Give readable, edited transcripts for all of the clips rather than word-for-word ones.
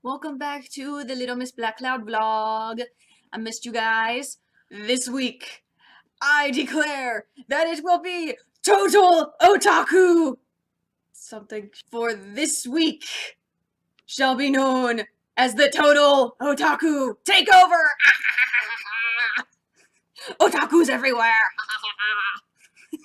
Welcome back to the Lil Miss Black Cloud vlog. I missed you guys. This week, I declare that it will be Total Otaku! Something for this week shall be known as the Total Otaku Takeover! Otakus everywhere!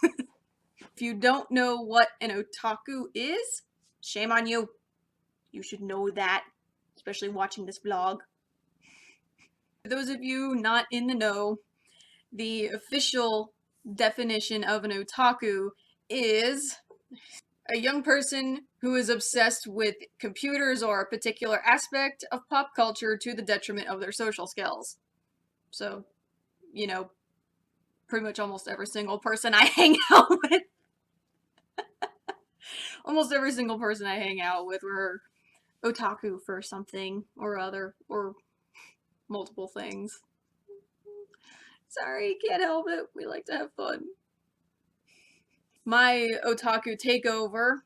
If you don't know what an otaku is, shame on you. You should know that, especially watching this vlog. For those of you not in the know, the official definition of an otaku is a young person who is obsessed with computers or a particular aspect of pop culture to the detriment of their social skills. So, you know, pretty much almost every single person I hang out with. Almost every single person I hang out with were otaku for something or other, or multiple things. Sorry, can't help it. We like to have fun. My otaku takeover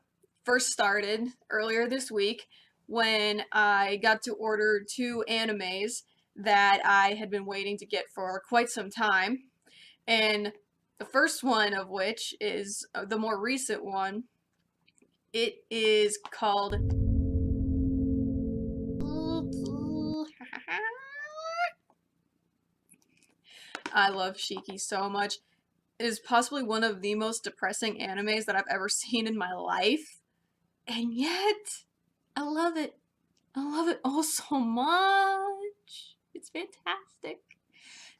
first started earlier this week when I got to order 2 animes that I had been waiting to get for quite some time. And the first one of which is the more recent one. It is called I love Shiki so much. It is possibly one of the most depressing animes that I've ever seen in my life. And yet, I love it. I love it oh so much. It's fantastic.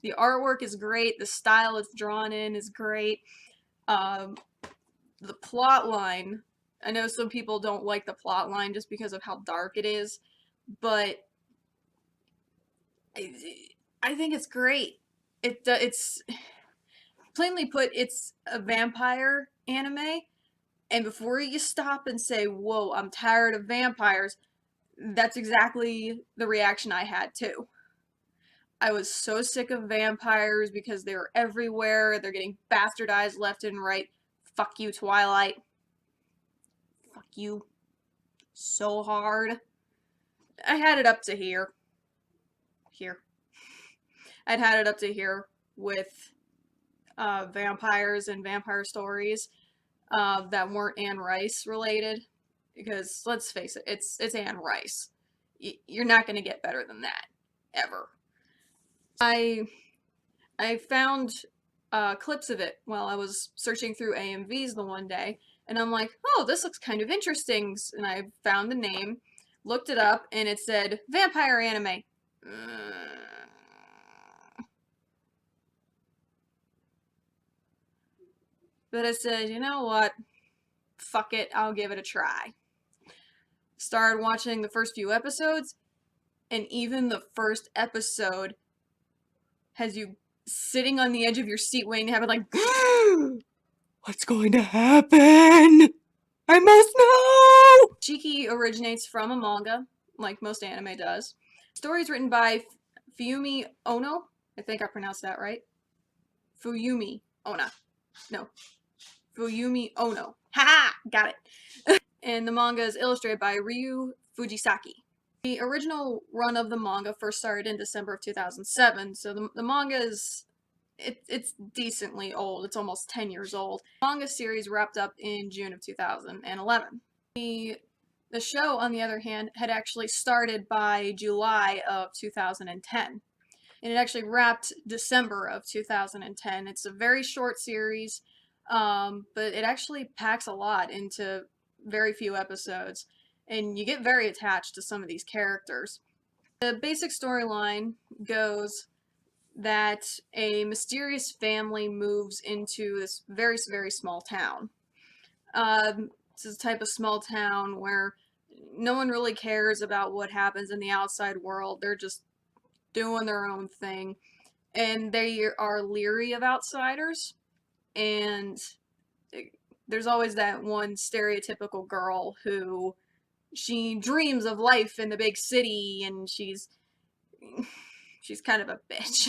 The artwork is great. The style it's drawn in is great. The plot line, I know some people don't like the plot line just because of how dark it is, but I think it's great. It's plainly put, it's a vampire anime, and before you stop and say, whoa, I'm tired of vampires, that's exactly the reaction I had too. I was so sick of vampires because they were everywhere, they're getting bastardized left and right. Fuck you, Twilight. Fuck you. So hard. I had it up to here. I'd had it up to here with vampires and vampire stories that weren't Anne Rice related, because let's face it, it's Anne Rice. You're not going to get better than that ever. I found clips of it while I was searching through AMVs the one day, and I'm like, oh, this looks kind of interesting, and I found the name, looked it up, and it said vampire anime. But I said, you know what? Fuck it, I'll give it a try. Started watching the first few episodes, and even the first episode has you sitting on the edge of your seat waiting to have it like, what's going to happen? I must know! Shiki originates from a manga, like most anime does. The story is written by Fuyumi Ono. I think I pronounced that right. Fuyumi Ono. No. Fuyumi Ono. Haha! Got it. And the manga is illustrated by Ryu Fujisaki. The original run of the manga first started in December of 2007, so the manga is, it's decently old. It's almost 10 years old. The manga series wrapped up in June of 2011. The show, on the other hand, had actually started by July of 2010. And it actually wrapped December of 2010. It's a very short series, but it actually packs a lot into very few episodes, and you get very attached to some of these characters. The basic storyline goes that a mysterious family moves into this very, very small town. This is a type of small town where no one really cares about what happens in the outside world. They're just doing their own thing, and they are leery of outsiders, and there's always that one stereotypical girl who, she dreams of life in the big city, and she's kind of a bitch.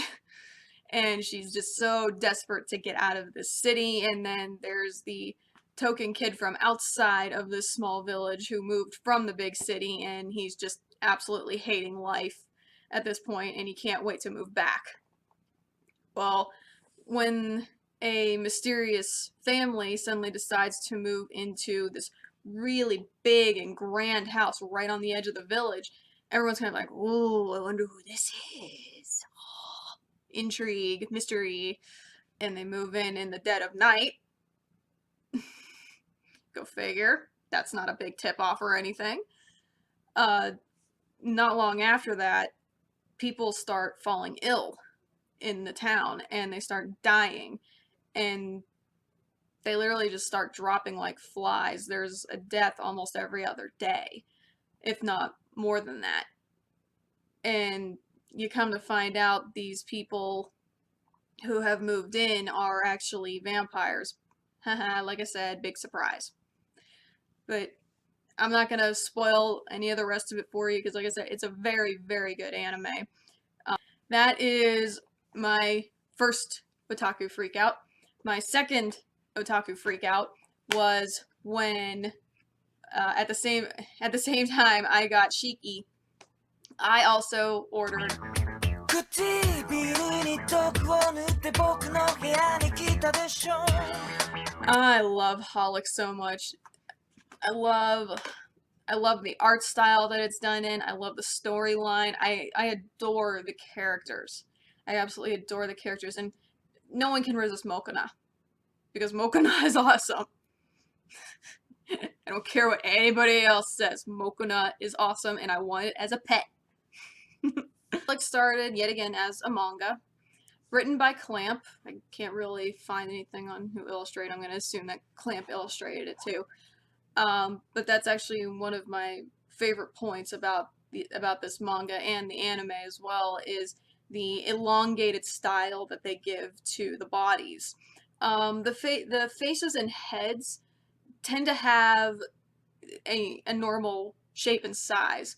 And she's just so desperate to get out of this city, and then there's the token kid from outside of this small village who moved from the big city, and he's just absolutely hating life at this point, and he can't wait to move back. Well, when a mysterious family suddenly decides to move into this really big and grand house right on the edge of the village, everyone's kind of like, "Ooh, I wonder who this is." Intrigue, mystery, and they move in the dead of night. Go figure. That's not a big tip off or anything. Not long after that, people start falling ill in the town and they start dying, and they literally just start dropping like flies. There's a death almost every other day, if not more than that. And you come to find out these people who have moved in are actually vampires. Haha, like I said, big surprise. But I'm not going to spoil any of the rest of it for you because, like I said, it's a very, very good anime. That is my first otaku freakout. My second otaku freakout was when, at the same time I got Shiki, I also ordered. I love Holic so much. I love the art style that it's done in. I love the storyline. I adore the characters. I absolutely adore the characters, and no one can resist Mokona, because Mokona is awesome. I don't care what anybody else says. Mokona is awesome, and I want it as a pet. Like, started yet again as a manga, written by Clamp. I can't really find anything on who illustrated. I'm going to assume that Clamp illustrated it too. But that's actually one of my favorite points about this manga and the anime as well, is the elongated style that they give to the bodies. The faces and heads tend to have a normal shape and size,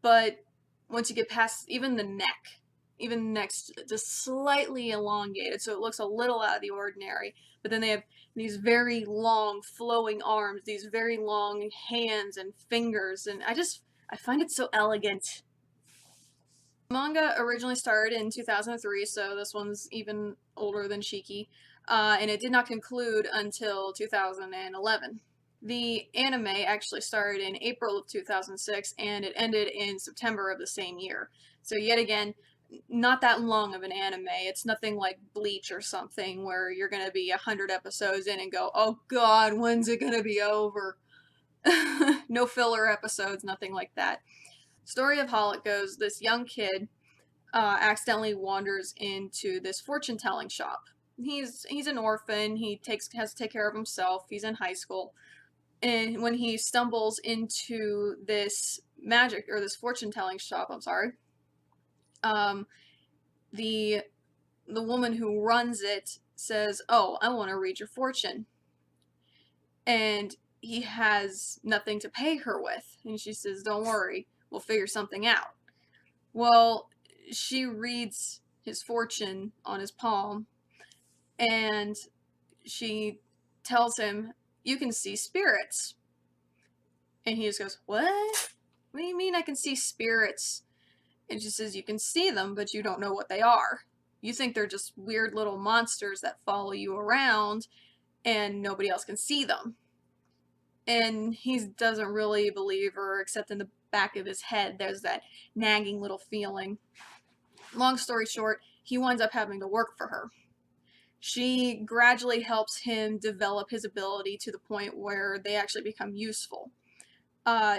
but once you get past even the neck's just slightly elongated, so it looks a little out of the ordinary. But then they have these very long flowing arms, these very long hands and fingers, and I find it so elegant. Manga originally started in 2003, so this one's even older than Shiki, and it did not conclude until 2011. The anime actually started in April of 2006, and it ended in September of the same year. So yet again, not that long of an anime. It's nothing like Bleach or something where you're going to be 100 episodes in and go, oh god, when's it going to be over? No filler episodes, nothing like that. Story of Holic goes, this young kid accidentally wanders into this fortune-telling shop. He's an orphan. He has to take care of himself. He's in high school. And when he stumbles into this fortune-telling shop, the woman who runs it says, "Oh, I want to read your fortune." And he has nothing to pay her with. And she says, "Don't worry, we'll figure something out." Well, she reads his fortune on his palm, and she tells him, "You can see spirits." And he just goes, "What? What do you mean I can see spirits?" And she says, "You can see them, but you don't know what they are. You think they're just weird little monsters that follow you around, and nobody else can see them." And he doesn't really believe her, except in the back of his head there's that nagging little feeling. Long story short, he winds up having to work for her. She gradually helps him develop his ability to the point where they actually become useful.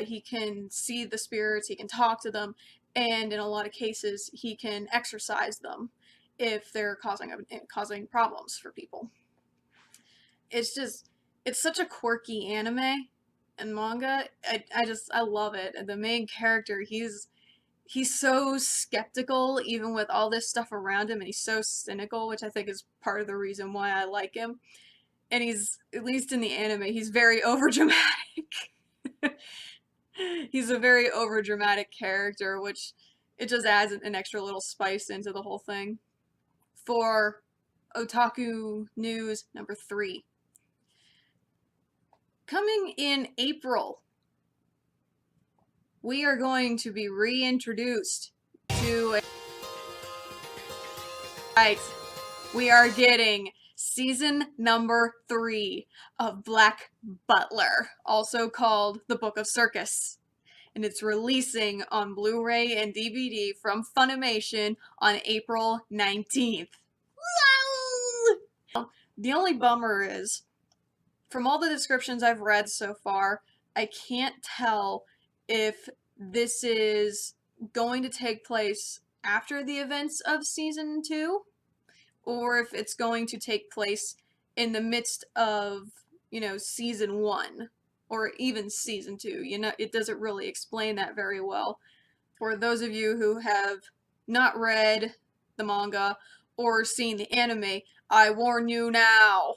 He can see the spirits, he can talk to them, and in a lot of cases, he can exorcise them if they're causing problems for people. It's such a quirky anime and manga. I love it. And the main character, he's so skeptical even with all this stuff around him, and he's so cynical, which I think is part of the reason why I like him. And he's, at least in the anime, he's very overdramatic. He's a very overdramatic character, which it just adds an extra little spice into the whole thing. For Otaku News number 3. Coming in April we are going to be reintroduced to we are getting season number 3 of Black Butler, also called The Book of Circus. And it's releasing on Blu Ray and DVD from Funimation on April 19th. The only bummer is, from all the descriptions I've read so far, I can't tell if this is going to take place after the events of season 2, or if it's going to take place in the midst of, season 1, or even season 2. It doesn't really explain that very well. For those of you who have not read the manga or seen the anime, I warn you now.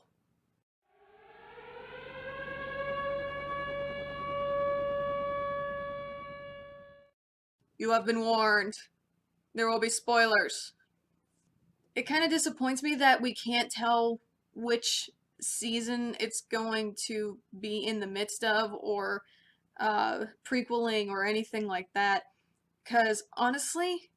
You have been warned. There will be spoilers. It kind of disappoints me that we can't tell which season it's going to be in the midst of, or prequeling or anything like that, because honestly,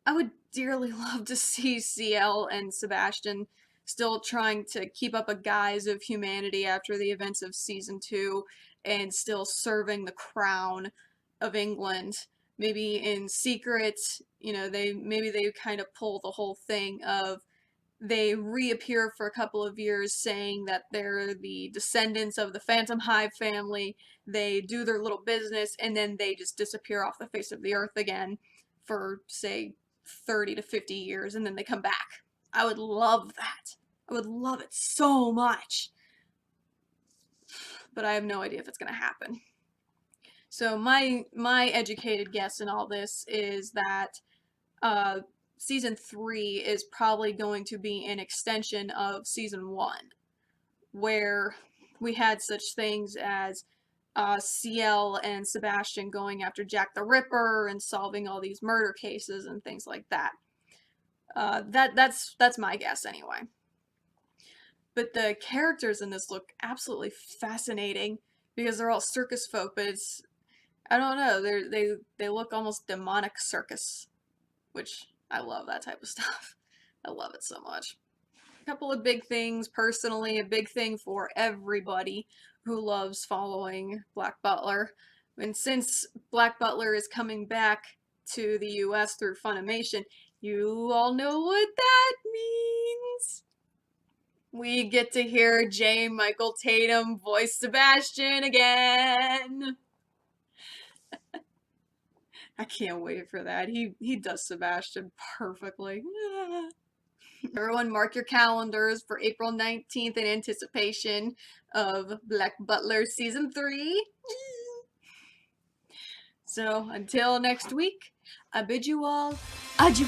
I would dearly love to see CL and Sebastian still trying to keep up a guise of humanity after the events of season 2 and still serving the crown of England. Maybe in secret, they kind of pull the whole thing of they reappear for a couple of years saying that they're the descendants of the Phantom Hive family, they do their little business, and then they just disappear off the face of the earth again for, say, 30 to 50 years, and then they come back. I would love that. I would love it so much. But I have no idea if it's going to happen. So my educated guess in all this is that season 3 is probably going to be an extension of season 1, where we had such things as CL and Sebastian going after Jack the Ripper and solving all these murder cases and things like that. That's my guess anyway. But the characters in this look absolutely fascinating because they're all circus folk, but it's, I don't know, they look almost demonic circus, which I love that type of stuff. I love it so much. A couple of big things personally, a big thing for everybody who loves following Black Butler. And since Black Butler is coming back to the US through Funimation, you all know what that means. We get to hear J. Michael Tatum voice Sebastian again. I can't wait for that. He does Sebastian perfectly. Everyone mark your calendars for April 19th in anticipation of Black Butler Season 3. So, until next week, I bid you all adieu.